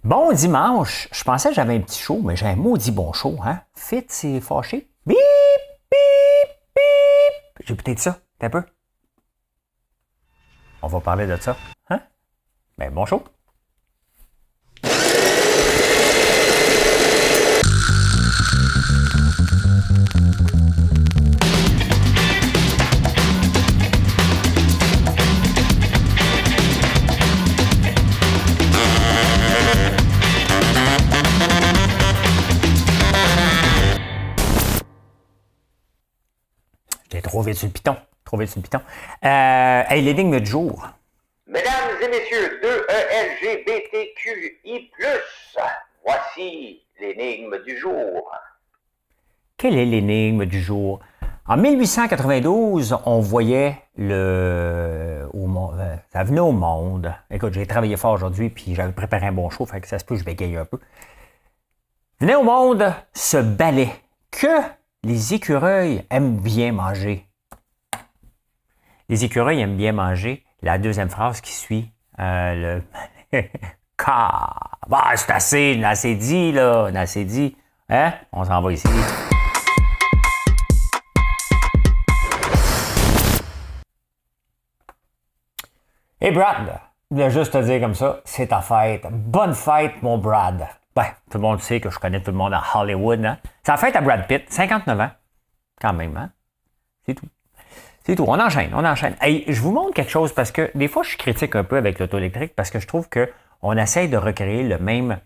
Bon dimanche. Je pensais que j'avais un petit show, mais j'ai un maudit bon show, hein? Fit, c'est fâché. Bip, bip, bip. J'ai peut-être ça. T'as un peu. On va parler de ça. Hein? Ben, bon show. J'ai trop vite sur le piton. Trop vite sur le piton. Hey, l'énigme du jour. Mesdames et messieurs, 2ELGBTQI+, voici l'énigme du jour. Quelle est l'énigme du jour? En 1892, on voyait ça venait au monde. Écoute, j'ai travaillé fort aujourd'hui, puis j'avais préparé un bon show, fait que ça se peut que je bégaye un peu. Venait au monde ce balai que les écureuils aiment bien manger. Les écureuils aiment bien manger. La deuxième phrase qui suit, bah, c'est assez dit, là, assez dit. Hein? On s'en va ici. Hey Brad, je voulais juste te dire comme ça, c'est ta fête. Bonne fête, mon Brad. Ben, tout le monde sait que je connais tout le monde à Hollywood, hein? C'est la fête à Brad Pitt, 59 ans. Quand même, hein? C'est tout. C'est tout. On enchaîne. Hey, je vous montre quelque chose parce que des fois, je critique un peu avec l'auto électrique parce que je trouve qu'on essaye de recréer le même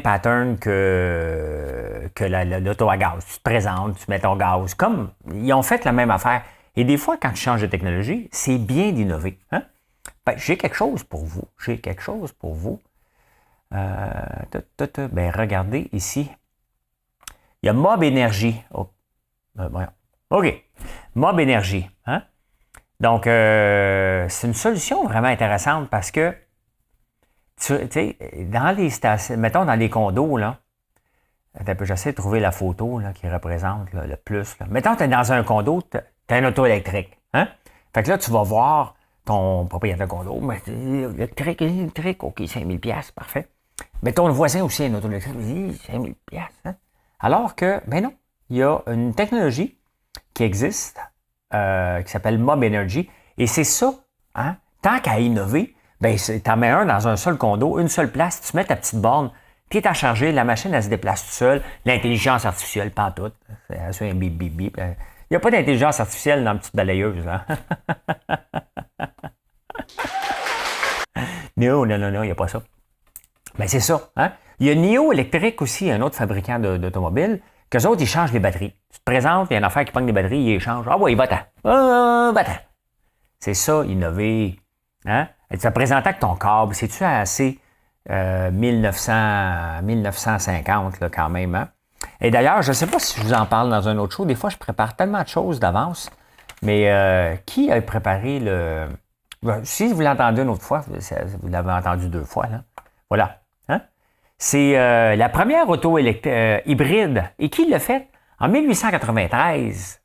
pattern que l'auto à gaz. Tu te présentes, tu mets ton gaz. Comme, ils ont fait la même affaire. Et des fois, quand tu changes de technologie, c'est bien d'innover. Hein? Ben, j'ai quelque chose pour vous. Ben, regardez ici. Il y a Mob Énergie. Oh. Voyons. OK. Mob Énergie. Hein? Donc, c'est une solution vraiment intéressante parce que, tu sais, dans les stations, mettons dans les condos, là, j'essaie de trouver la photo là, qui représente là, le plus. Là. Mettons, tu es dans un condo, tu as un auto électrique. Hein? Fait que là, tu vas voir ton propriétaire de condo. Mais, électrique, OK, 5000 $, parfait. Mais ton voisin aussi a un auto électrique, 5000 $. Hein? Alors que, ben non, il y a une technologie qui existe, qui s'appelle Mob Energy. Et c'est ça, hein? Tant qu'à innover, ben, t'en mets un dans un seul condo, une seule place, tu mets ta petite borne, puis t'es à charger, la machine, elle se déplace toute seule. L'intelligence artificielle, pantoute. C'est un bip, bip, bip. Il n'y a pas d'intelligence artificielle dans la petite balayeuse, hein? Non, il n'y a pas ça. Ben, c'est ça, hein? Il y a NIO Électrique aussi, un autre fabricant d'automobiles, qu'eux autres, ils changent les batteries. Tu te présentes, il y a une affaire qui pogne des batteries, ils les changent. Ah oui, va-t'en. Va-t'en. C'est ça, innover. Hein? Tu te présentes avec ton câble. C'est-tu assez 1950, là, quand même, hein? Et d'ailleurs, je ne sais pas si je vous en parle dans un autre show. Des fois, je prépare tellement de choses d'avance. Mais qui a préparé le... Si vous l'entendez une autre fois, vous l'avez entendu 2 fois, là. Voilà. Hein? C'est la première auto hybride. Et qui l'a fait? En 1893,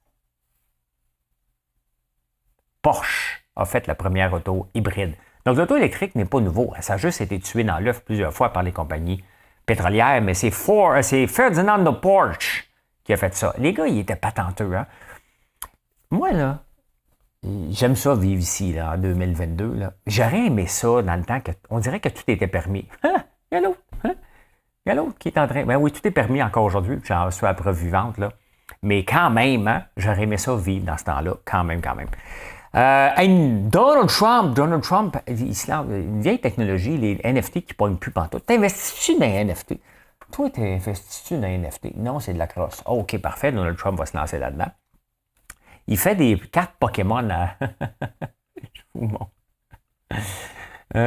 Porsche a fait la première auto hybride. Donc, l'auto électrique n'est pas nouveau. Ça a juste été tué dans l'œuf plusieurs fois par les compagnies pétrolières, mais c'est Ferdinand de Porsche qui a fait ça. Les gars, ils étaient patenteux. Hein? Moi, là, j'aime ça vivre ici, là, en 2022. Là. J'aurais aimé ça dans le temps qu'on dirait que tout était permis. Hein? Il y a l'autre. Hein? Il y a l'autre qui est en train... Ben oui, tout est permis encore aujourd'hui, j'en suis à la preuve vivante, là. Mais quand même, hein, j'aurais aimé ça vivre dans ce temps-là, quand même. Donald Trump, il se lance une vieille technologie, les NFT qui ne pognent plus pantoute. T'investis-tu dans les NFT? Toi, t'investis-tu dans les NFT? Non, c'est de la crosse. Oh, OK, parfait, Donald Trump va se lancer là-dedans. Il fait des cartes Pokémon à... Je vous montre.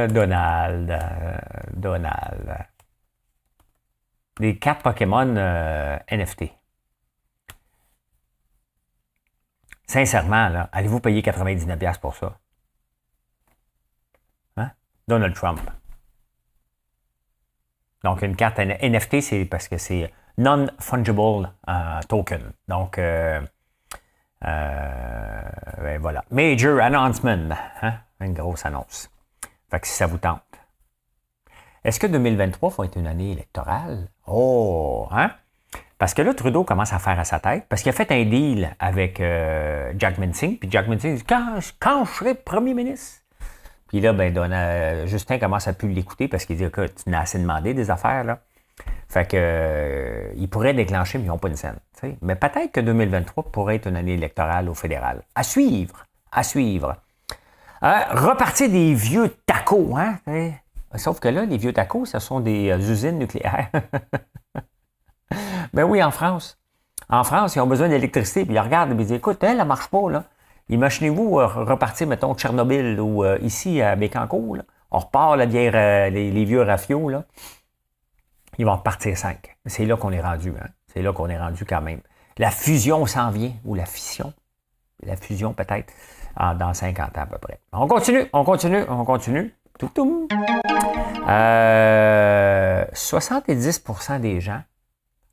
Donald. Des cartes Pokémon NFT. Sincèrement, là, allez-vous payer 99$ pour ça? Hein? Donald Trump. Donc, une carte NFT, c'est parce que c'est Non-Fungible Token. Donc, ben voilà. Major Announcement. Hein? Une grosse annonce. Fait que si ça vous tente. Est-ce que 2023 va être une année électorale? Oh, hein? Parce que là, Trudeau commence à faire à sa tête, parce qu'il a fait un deal avec Jack Mincing, puis Jack Mincing dit quand je serai premier ministre. Puis là, Justin commence à plus l'écouter parce qu'il dit que tu n'as assez demandé des affaires, là. Fait que il pourrait déclencher, mais ils n'ont pas une scène. T'sais. Mais peut-être que 2023 pourrait être une année électorale au fédéral. À suivre. À suivre. Repartir des vieux tacos, hein? T'sais. Sauf que là, les vieux tacos, ce sont des usines nucléaires. Ben oui, en France. En France, ils ont besoin d'électricité, puis ils regardent et ils disent écoute, elle ne marche pas, là. Imaginez-vous repartir, mettons, de Tchernobyl ou ici à Bécancour, là. On repart les vieux rafios, là. Ils vont repartir 5. C'est là qu'on est rendu, hein. C'est là qu'on est rendu quand même. La fusion s'en vient, ou la fission. La fusion, peut-être, dans 50 ans à peu près. On continue. 70% des gens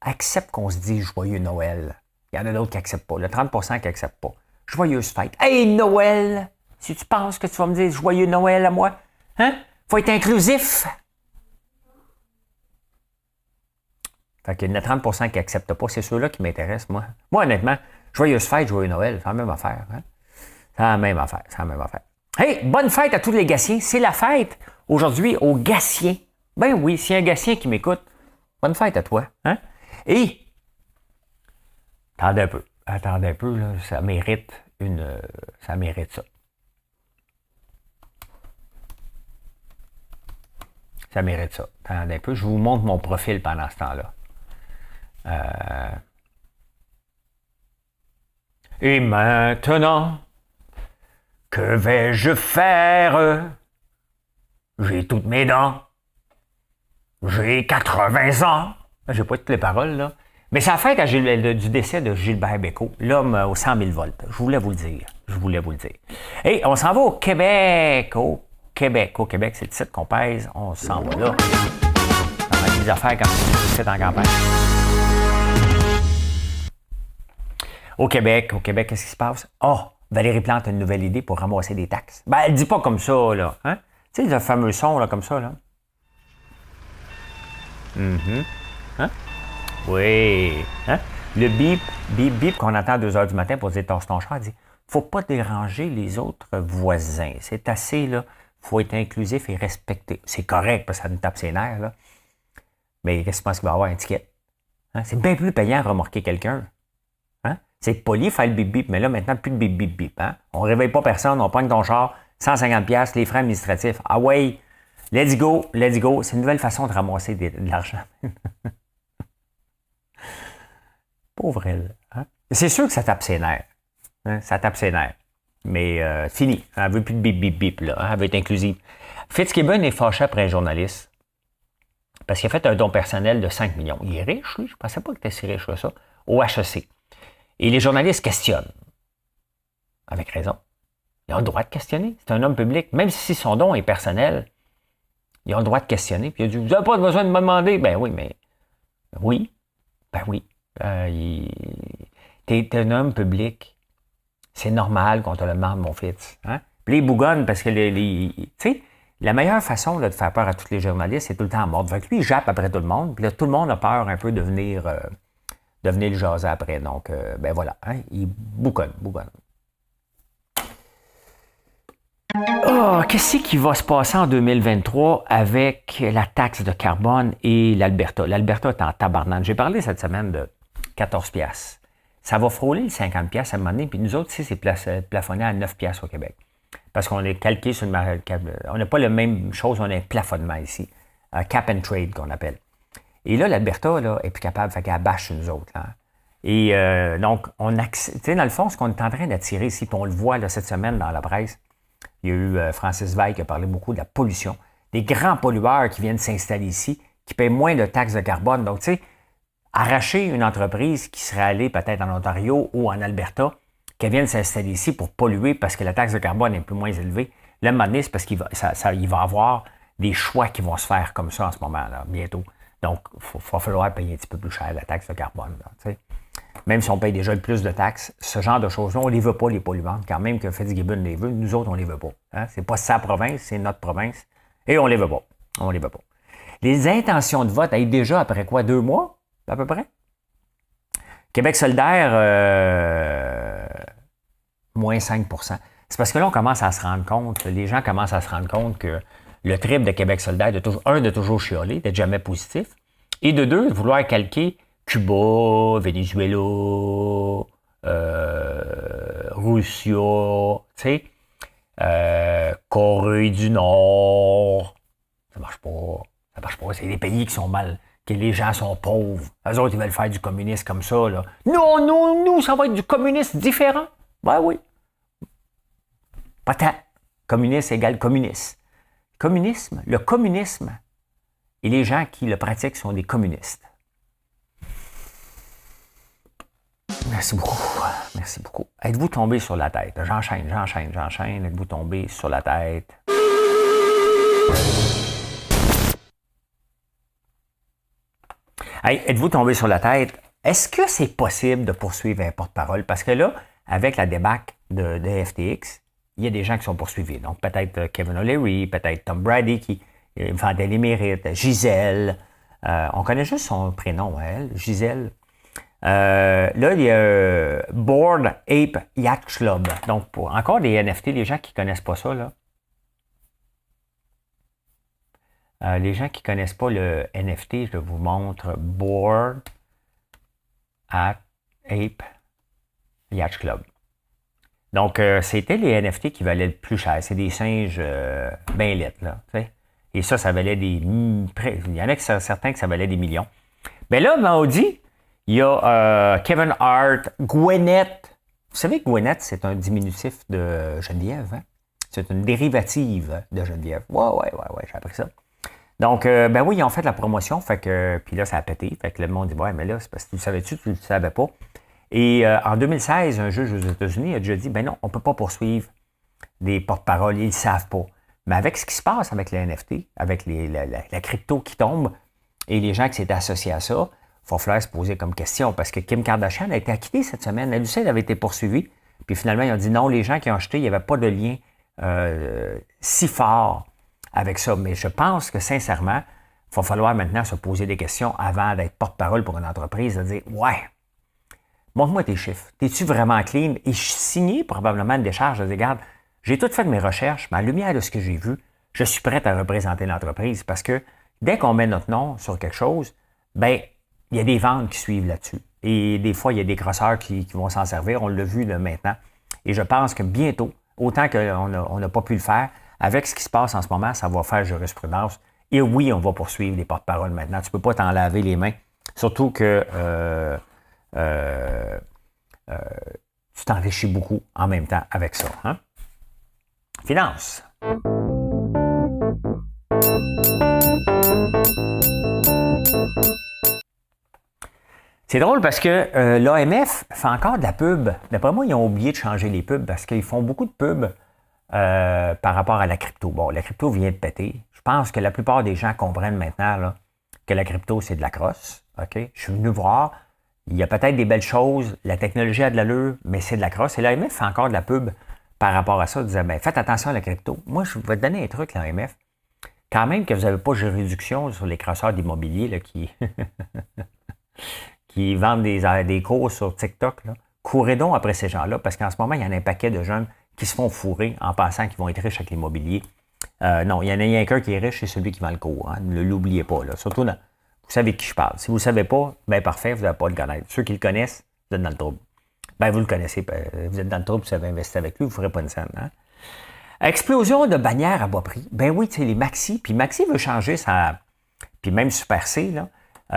acceptent qu'on se dise joyeux Noël. Il y en a d'autres qui n'acceptent pas. Le 30% qui n'acceptent pas. Joyeuse fête. Hey Noël! Si tu penses que tu vas me dire joyeux Noël à moi, hein? Faut être inclusif. Fait qu'il y en a 30% qui n'acceptent pas. C'est ceux-là qui m'intéressent, moi. Moi, honnêtement, joyeuse fête, joyeux Noël, c'est la même affaire. Hein? C'est la même affaire. Hey, bonne fête à tous les Gassiens. C'est la fête aujourd'hui aux Gassiens. Ben oui, s'il y a un Gassien qui m'écoute, bonne fête à toi. Hein? Et, attendez un peu, là, ça mérite ça. Ça mérite ça. Attendez un peu, je vous montre mon profil pendant ce temps-là. Et maintenant, que vais-je faire? J'ai toutes mes dents. J'ai 80 ans. J'ai pas toutes les paroles, là. Mais c'est la fête du décès de Gilbert Bécaud, l'homme aux 100 000 volts. Je voulais vous le dire. Et on s'en va au Québec. Au Québec, c'est le titre qu'on pèse. On s'en va là. On a des affaires comme c'est en campagne. Au Québec, qu'est-ce qui se passe? Valérie Plante a une nouvelle idée pour ramasser des taxes. Ben, elle dit pas comme ça, là. Hein? Tu sais, le fameux son, là, comme ça, là. Hein? Oui. Hein? Le bip qu'on entend à 2 heures du matin pour dire tasse ton char, elle dit faut pas déranger les autres voisins. C'est assez, là. Faut être inclusif et respecter. C'est correct, parce que ça nous tape ses nerfs, là. Mais qu'est-ce que tu penses qu'il va y avoir un ticket? Hein? C'est bien plus payant de remorquer quelqu'un. Hein? C'est poli, faire le bip-bip, mais là, maintenant, plus de bip-bip-bip. Hein? On ne réveille pas personne, on pogne ton char, 150$, les frais administratifs. Ah ouais, let's go. C'est une nouvelle façon de ramasser de l'argent. Pauvre elle. Hein? C'est sûr que ça tape ses nerfs. Hein? Ça tape ses nerfs. Mais fini. Elle ne veut plus de bip-bip-bip, là. Hein? Elle veut être inclusive. Fitzgibbon est fâché après un journaliste parce qu'il a fait un don personnel de 5 millions. Il est riche, lui. Je ne pensais pas qu'il était si riche que ça. Au HEC. Et les journalistes questionnent. Avec raison. Ils ont le droit de questionner. C'est un homme public. Même si son don est personnel, ils ont le droit de questionner. Puis il a dit, vous n'avez pas besoin de me demander. Ben oui, mais... Oui. T'es un homme public. C'est normal qu'on te le demande, mon fils. Hein? Puis les bougonnent, parce que tu sais, la meilleure façon là, de faire peur à tous les journalistes, c'est tout le temps à mordre. Fait que lui, il jappe après tout le monde. Puis là, tout le monde a peur un peu de venir le jaser après. Donc, ben voilà. Hein? Il bougonne. Qu'est-ce qui va se passer en 2023 avec la taxe de carbone et l'Alberta? L'Alberta est en tabarnane. J'ai parlé cette semaine de 14$. Ça va frôler les 50$ à un moment donné. Puis nous autres, c'est plafonné à 9$ au Québec. Parce qu'on est calqué sur on n'a pas la même chose, on a un plafonnement ici. Un cap and trade qu'on appelle. Et là, l'Alberta là, est plus capable, fait qu'elle bâche sur nous autres. Là. Et donc, tu sais, dans le fond, ce qu'on est en train d'attirer ici, puis on le voit là, cette semaine dans la presse, il y a eu Francis Veil qui a parlé beaucoup de la pollution. Des grands pollueurs qui viennent s'installer ici, qui paient moins de taxes de carbone. Donc, tu sais, arracher une entreprise qui serait allée peut-être en Ontario ou en Alberta, qui vienne s'installer ici pour polluer parce que la taxe de carbone est un peu moins élevée, là, maintenant, c'est parce qu'il va y avoir des choix qui vont se faire comme ça en ce moment, là, bientôt. Donc, il va falloir payer un petit peu plus cher la taxe de carbone. Là, tu sais. Même si on paye déjà le plus de taxes, ce genre de choses-là, on ne les veut pas, les polluants. Quand même que Fitzgibbon les veut, nous autres, on ne les veut pas. Hein? C'est pas sa province, c'est notre province. Et on ne les veut pas. Les intentions de vote, déjà après quoi, 2 mois, à peu près? Québec solidaire, moins 5 %. C'est parce que là, on commence à se rendre compte, les gens commencent à se rendre compte que le trip de Québec solidaire, de toujours chialer, d'être jamais positif, et de 2, de vouloir calquer Cuba, Venezuela, Russie, tu sais, Corée du Nord. Ça marche pas. Ça marche pas. C'est des pays qui sont mal, que les gens sont pauvres. Eux autres, ils veulent faire du communisme comme ça, là. Non, non, nous, ça va être du communisme différent. Ben oui. Pas tant. Communisme égale communiste. Le communisme et les gens qui le pratiquent sont des communistes. Merci beaucoup. Merci beaucoup. Êtes-vous tombé sur la tête? J'enchaîne. Êtes-vous tombé sur la tête? Hey, êtes-vous tombé sur la tête? Est-ce que c'est possible de poursuivre un porte-parole? Parce que là, avec la débâcle de FTX, il y a des gens qui sont poursuivis. Donc, peut-être Kevin O'Leary, peut-être Tom Brady qui vendait les mérites, Gisèle. On connaît juste son prénom, elle, Gisèle. Là, il y a Bored Ape Yacht Club. Donc, pour encore des NFT, les gens qui ne connaissent pas ça, là. Les gens qui ne connaissent pas le NFT, je vous montre Bored Ape Yacht Club. Donc, c'était les NFT qui valaient le plus cher. C'est des singes bien lettres, là. T'sais. Et ça valait des... Il y en a certains que ça valait des millions. Mais là, maudit, il y a Kevin Hart, Gwyneth. Vous savez que Gwyneth, c'est un diminutif de Geneviève. Hein? C'est une dérivative de Geneviève. Ouais, j'ai appris ça. Donc, ben oui, ils ont fait la promotion. Fait que, puis là, ça a pété. Fait que le monde dit, ouais, mais là, c'est parce que tu le savais-tu, tu ne le savais pas. Et en 2016, un juge aux États-Unis a déjà dit, ben non, on ne peut pas poursuivre des porte-paroles, ils ne le savent pas. Mais avec ce qui se passe avec les NFT, avec la crypto qui tombe et les gens qui s'étaient associés à ça, il va falloir se poser comme question parce que Kim Kardashian a été acquittée cette semaine. Elle aussi, elle avait été poursuivie. Puis finalement, ils ont dit non, les gens qui ont acheté, il n'y avait pas de lien si fort avec ça. Mais je pense que sincèrement, il va falloir maintenant se poser des questions avant d'être porte-parole pour une entreprise, de dire ouais, montre-moi tes chiffres. T'es-tu vraiment clean? Et je signais probablement une décharge de dire, regarde, j'ai tout fait de mes recherches, mais à la lumière de ce que j'ai vu, je suis prêt à représenter l'entreprise parce que dès qu'on met notre nom sur quelque chose, ben il y a des ventes qui suivent là-dessus. Et des fois, il y a des grosseurs qui vont s'en servir. On l'a vu là, maintenant. Et je pense que bientôt, autant qu'on n'a pas pu le faire, avec ce qui se passe en ce moment, ça va faire jurisprudence. Et oui, on va poursuivre les porte-paroles maintenant. Tu ne peux pas t'en laver les mains. Surtout que tu t'enrichis beaucoup en même temps avec ça. Hein? Finance. C'est drôle parce que l'AMF fait encore de la pub. D'après moi, ils ont oublié de changer les pubs parce qu'ils font beaucoup de pubs par rapport à la crypto. Bon, la crypto vient de péter. Je pense que la plupart des gens comprennent maintenant là, que la crypto, c'est de la crosse. OK? Je suis venu voir. Il y a peut-être des belles choses. La technologie a de l'allure, mais c'est de la crosse. Et l'AMF fait encore de la pub par rapport à ça. Ils disaient, ben, faites attention à la crypto. Moi, je vais te donner un truc, l'AMF. Quand même que vous n'avez pas de juridiction sur les crosseurs d'immobilier là, qui vendent des cours sur TikTok, là, courez donc après ces gens-là, parce qu'en ce moment, il y en a un paquet de jeunes qui se font fourrer en pensant qu'ils vont être riches avec l'immobilier. Non, il y en a rien qu'un qui est riche, c'est celui qui vend le cours. Hein. Ne l'oubliez pas. Là. Surtout, vous savez de qui je parle. Si vous ne le savez pas, bien parfait, vous n'allez pas le connaître. Ceux qui le connaissent, vous êtes dans le trouble. Ben, vous le connaissez, vous êtes dans le trouble, vous avez investi avec lui, vous ne ferez pas une scène. Hein? Explosion de bannières à bas prix. Ben oui, tu sais, les Maxi. Puis Maxi veut changer sa... Puis même Super C, là.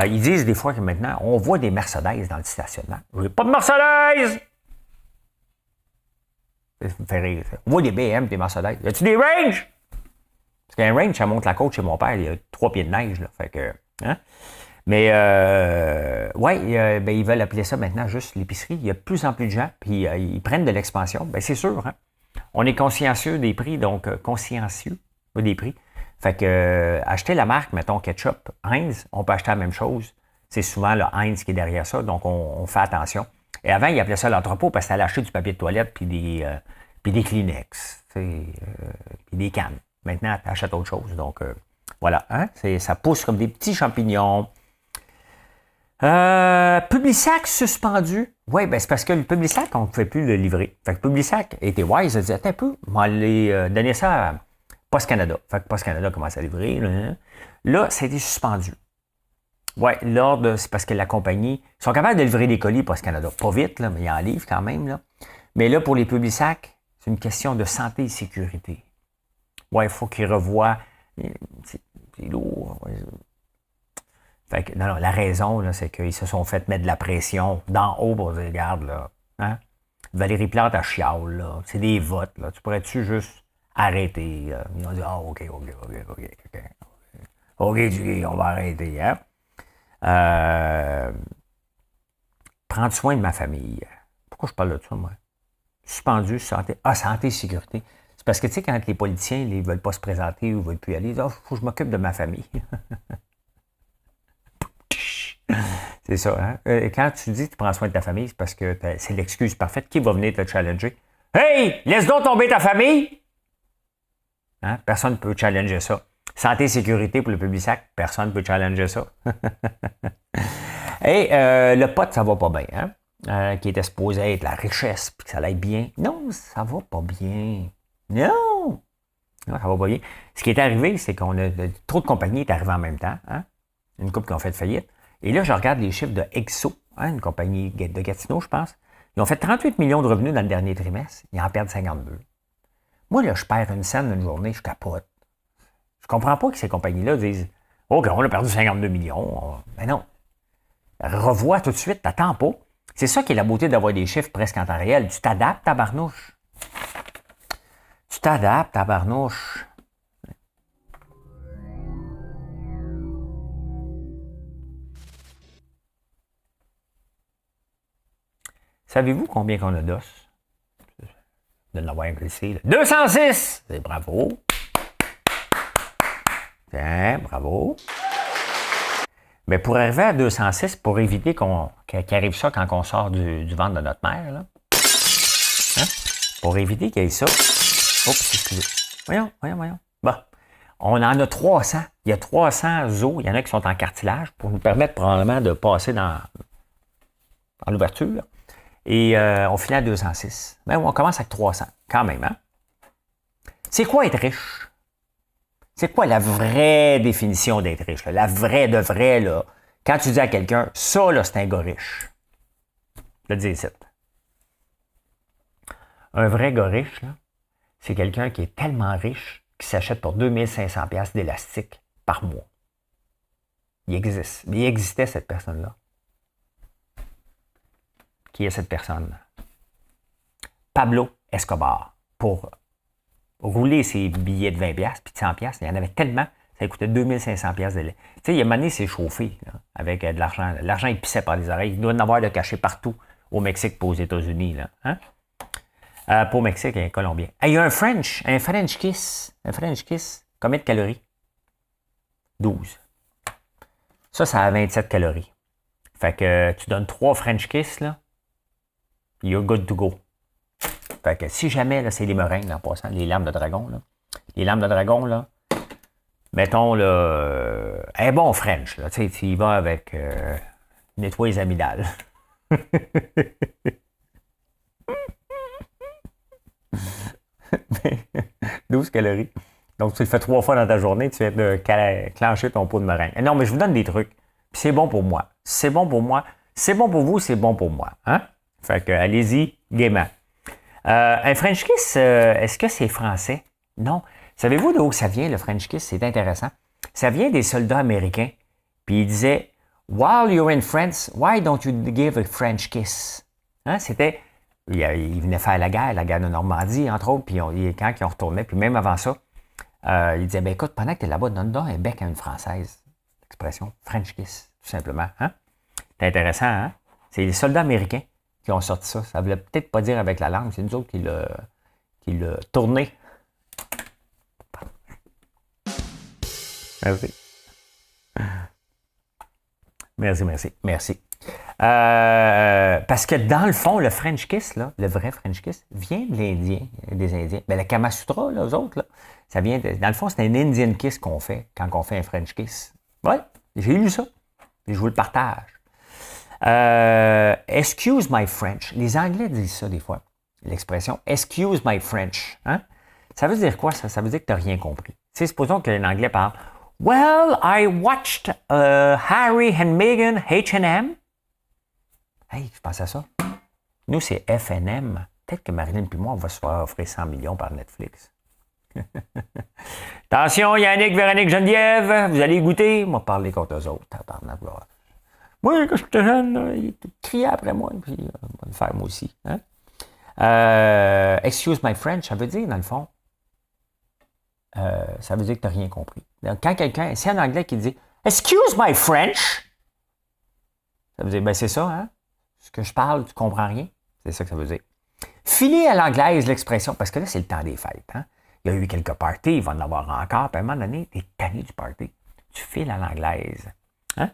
Ils disent des fois que maintenant, on voit des Mercedes dans le stationnement. J'ai pas de Mercedes! Ça me fait rire. On voit des BM, des Mercedes. Y a-tu des Range? Parce qu'un Range, ça monte la côte chez mon père. Il y a 3 pieds de neige. Là. Fait que, hein? Mais, ouais, ben, ils veulent appeler ça maintenant juste l'épicerie. Il y a de plus en plus de gens, puis ils prennent de l'expansion. Ben, c'est sûr, hein? On est consciencieux des prix, donc consciencieux des prix. Fait que acheter la marque, mettons ketchup, Heinz, on peut acheter la même chose. C'est souvent le Heinz qui est derrière ça, donc on fait attention. Et avant, ils appelaient ça l'entrepôt parce que t'allais acheter du papier de toilette puis des Kleenex, puis des cannes. Maintenant, tu achètes autre chose. Donc, Voilà, hein? Ça pousse comme des petits champignons. Publisac suspendu. Oui, ben c'est parce que le Publisac, on ne pouvait plus le livrer. Fait que Publisac était wise, il a dit, attends un peu, on va aller donner ça à Post Canada. Fait que Post Canada commence à livrer. Là, ça a été suspendu. Oui, l'ordre, c'est parce que la compagnie, ils sont capables de livrer des colis Post Canada. Pas vite, là, mais ils en livrent quand même. Là. Mais là, pour les Publisac, c'est une question de santé et sécurité. Oui, il faut qu'ils revoient. C'est lourd. Ouais. Fait que, non, la raison, là, c'est qu'ils se sont fait mettre de la pression d'en haut pour dire, regarde, là, hein? Valérie Plante à chiale, là. C'est des votes, là. Tu pourrais-tu juste arrêter? Là? Ils ont dit, OK. OK, on va arrêter, hein? Prendre soin de ma famille. Pourquoi je parle de ça, moi? Suspendu, santé. Santé et sécurité. C'est parce que, tu sais, quand les politiciens, ils veulent pas se présenter ou ne veulent plus aller, ils disent, faut que je m'occupe de ma famille. C'est ça, hein? Quand tu dis que tu prends soin de ta famille, c'est parce que c'est l'excuse parfaite. Qui va venir te challenger? Hey! Laisse donc tomber ta famille! Hein? Personne ne peut challenger ça. Santé et sécurité pour le Publisac, personne ne peut challenger ça. Et le pote, ça va pas bien, hein? Qui était supposé être la richesse, puis que ça allait bien. Non, ça va pas bien. Non, ça va pas bien. Ce qui est arrivé, c'est qu'on a trop de compagnies est arrivées en même temps, hein? Une couple qui ont fait faillite. Et là, je regarde les chiffres de Exo, hein, une compagnie de Gatineau, je pense. Ils ont fait 38 millions de revenus dans le dernier trimestre. Ils en perdent 52. Moi, là, je perds une scène une journée, je capote. Je comprends pas que ces compagnies-là disent « OK, on a perdu 52 millions. » Mais non. Revois tout de suite, t'attends pas. C'est ça qui est la beauté d'avoir des chiffres presque en temps réel. Tu t'adaptes, tabarnouche. Tu t'adaptes, tabarnouche. Savez-vous combien qu'on a d'os? De l'avoir glissé. 206! C'est bravo. Tiens, bravo. Mais pour arriver à 206, pour éviter qu'il arrive ça quand on sort du ventre de notre mère, là. Hein? Pour éviter qu'il y ait ça. Oups, excusez. Voyons. Bon. On en a 300. Il y a 300 os. Il y en a qui sont en cartilage pour nous permettre probablement de passer dans l'ouverture. Et on finit à 206. Ben, on commence avec 300, quand même. Hein? C'est quoi être riche? C'est quoi la vraie définition d'être riche? Là? La vraie de vraie, là. Quand tu dis à quelqu'un, ça, là, c'est un gars riche. Je le dis ici. Un vrai gars riche, là, c'est quelqu'un qui est tellement riche qu'il s'achète pour 2500$ d'élastique par mois. Il existe. Mais il existait, cette personne-là. Qui est cette personne? Pablo Escobar. Pour rouler ses billets de 20$ puis de 100$, il y en avait tellement, ça coûtait 2500$ de lait. Tu sais, il y a un moment donné, c'est chauffé là, avec de l'argent. L'argent, il pissait par les oreilles. Il doit en avoir de caché partout au Mexique pas aux États-Unis. Là, hein? Pas au Mexique, il y a un Colombien. Il y a un French kiss. Un French kiss. Combien de calories? 12. Ça a 27 calories. Fait que tu donnes 3 French kiss, là. You're good to go. Fait que si jamais, là, c'est les meringues, en passant, les lames de dragon, là. Les lames de dragon, là, mettons, là, un bon French, là, tu sais, tu y vas avec nettoyer les amygdales. 12 calories. Donc, tu le fais 3 fois dans ta journée, tu viens de clencher ton pot de meringue. Non, mais je vous donne des trucs. Puis c'est bon pour moi. C'est bon pour moi. C'est bon pour vous, c'est bon pour moi. Hein? Fait que, allez-y, gaiement. Un French kiss, est-ce que c'est français? Non. Savez-vous d'où ça vient, le French kiss? C'est intéressant. Ça vient des soldats américains. Puis ils disaient, while you're in France, why don't you give a French kiss? Hein? C'était, ils venaient faire la guerre de Normandie, entre autres, puis quand ils ont retourné, puis même avant ça, ils disaient, ben écoute, pendant que tu es là-bas, donne donc un bec à une Française. L'expression French kiss, tout simplement. Hein? C'est intéressant, hein? C'est les soldats américains qui ont sorti ça. Ça ne voulait peut-être pas dire avec la langue, c'est nous autres qui l'a tourné. Merci. Merci. Parce que dans le fond, le French kiss, là, le vrai French kiss, vient de l'Indien, des Indiens. Ben, le Kama Sutra, là, eux autres, là, ça vient dans le fond, c'est un Indian kiss qu'on fait quand on fait un French kiss. Ouais, j'ai lu ça. Et je vous le partage. Excuse my French. Les Anglais disent ça des fois. L'expression excuse my French. Hein? Ça veut dire quoi, ça? Ça veut dire que tu n'as rien compris. Tu sais, supposons que l'Anglais parle Well, I watched Harry and Meghan H&M. Hey, je pense à ça. Nous, c'est F&M. Peut-être que Marilyn et moi, on va se faire offrir 100 millions par Netflix. Attention, Yannick, Véronique, Geneviève, vous allez goûter. Moi, parler contre eux autres. Moi, quand j'étais jeune, il criait après moi. Puis, on va le faire moi aussi. Hein? Excuse my French, ça veut dire, dans le fond, ça veut dire que tu n'as rien compris. Donc, quand quelqu'un, c'est un Anglais qui dit Excuse my French, ça veut dire, ben c'est ça, hein? Ce que je parle, tu comprends rien. C'est ça que ça veut dire. Filer à l'anglaise l'expression, parce que là, c'est le temps des fêtes. Hein? Il y a eu quelques parties, il va en avoir encore. Puis à un moment donné, tu es tanné du party. Tu files à l'anglaise. Hein?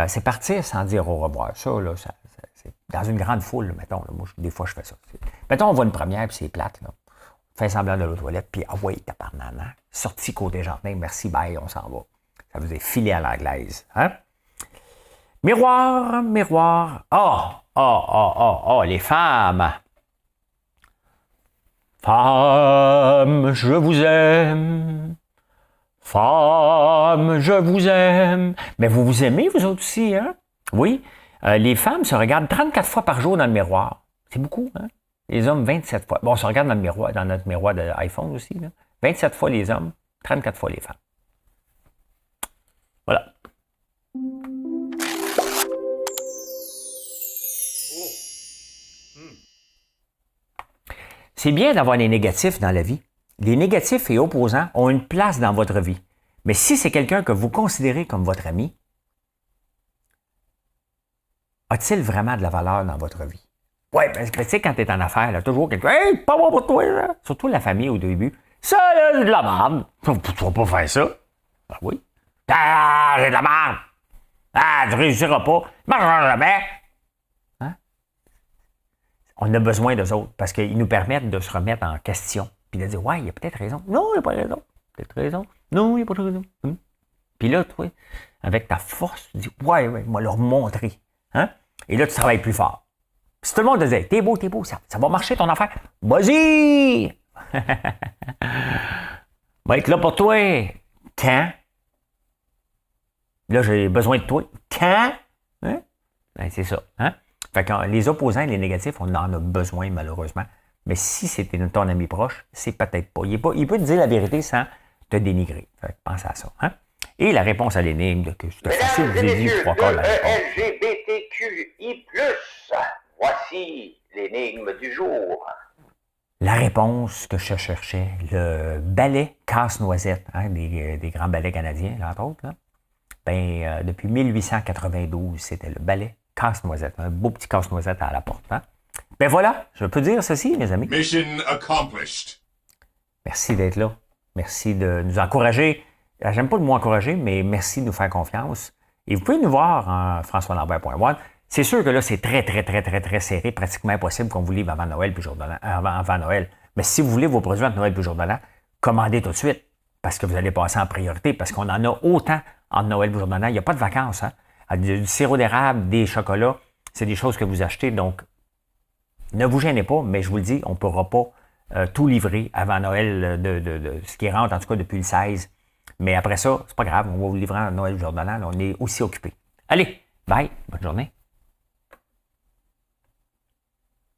C'est partir sans dire au revoir. Ça, là, c'est dans une grande foule, mettons. Là, moi, des fois, je fais ça. Mettons, on voit une première, puis c'est plate. Là. On fait semblant de l'autre toilette, puis ah ouais, t'as par nana. Sorti côté jardin, merci, bye, on s'en va. Ça veut dire filer à l'anglaise. Hein? Miroir, miroir. Les femmes. Femme, je vous aime. Femme, je vous aime. Mais vous vous aimez, vous autres aussi, hein? Oui. Les femmes se regardent 34 fois par jour dans le miroir. C'est beaucoup, hein? Les hommes, 27 fois. Bon, on se regarde dans le miroir, dans notre miroir de iPhone aussi, là. 27 fois les hommes, 34 fois les femmes. Voilà. C'est bien d'avoir des négatifs dans la vie. Les négatifs et opposants ont une place dans votre vie. Mais si c'est quelqu'un que vous considérez comme votre ami, a-t-il vraiment de la valeur dans votre vie? Oui, parce que tu sais, quand tu es en affaires, là, toujours quelqu'un, hey, pas bon pour toi, là. Surtout la famille au début. Ça, là, c'est de la merde. Tu vas pas faire ça. Ben oui. Ah, c'est de la merde. Ah, tu réussiras pas. Marchera jamais. Hein? On a besoin d'eux autres parce qu'ils nous permettent de se remettre en question. Puis de dire, ouais, il a peut-être raison. Non, il n'a pas raison. Peut-être raison. Non, il n'a pas raison. Puis là, toi, avec ta force, tu dis, ouais, on va leur montrer. Hein? Et là, tu travailles plus fort. Si tout le monde te dit, t'es beau, ça va marcher ton affaire. Vas-y! Va être là pour toi. Quand? Là, j'ai besoin de toi. Quand? Hein? Ben, c'est ça. Hein? Fait que les opposants et les négatifs, on en a besoin, malheureusement. Mais si c'était ton ami proche, c'est peut-être pas. Il peut te dire la vérité sans te dénigrer. Fait que pense à ça. Hein? Et la réponse à l'énigme, que c'était facile, je vous ai dit trois quarts de la réponse. LGBTQI+, voici l'énigme du jour. La réponse que je cherchais, le balai casse-noisette, hein, des grands ballets canadiens, là, entre autres, là. Ben, depuis 1892, c'était le balai casse-noisette, un beau petit casse-noisette à la porte. Hein. Ben voilà, je peux dire ceci, mes amis. Mission accomplished. Merci d'être là. Merci de nous encourager. J'aime pas le mot encourager, mais merci de nous faire confiance. Et vous pouvez nous voir en françoislambert.one. C'est sûr que là, c'est très, très, très, très, très serré, pratiquement impossible qu'on vous livre avant Noël puis jour de l'an, avant Noël. Mais si vous voulez vos produits entre Noël puis jour de l'an, commandez tout de suite parce que vous allez passer en priorité, parce qu'on en a autant entre Noël et jour de l'an. Il n'y a pas de vacances. Hein? Du sirop d'érable, des chocolats, c'est des choses que vous achetez. Donc, ne vous gênez pas, mais je vous le dis, on ne pourra pas tout livrer avant Noël de ce qui rentre, en tout cas depuis le 16. Mais après ça, c'est pas grave, on va vous livrer en Noël et jour de l'an. On est aussi occupés. Allez, bye, bonne journée.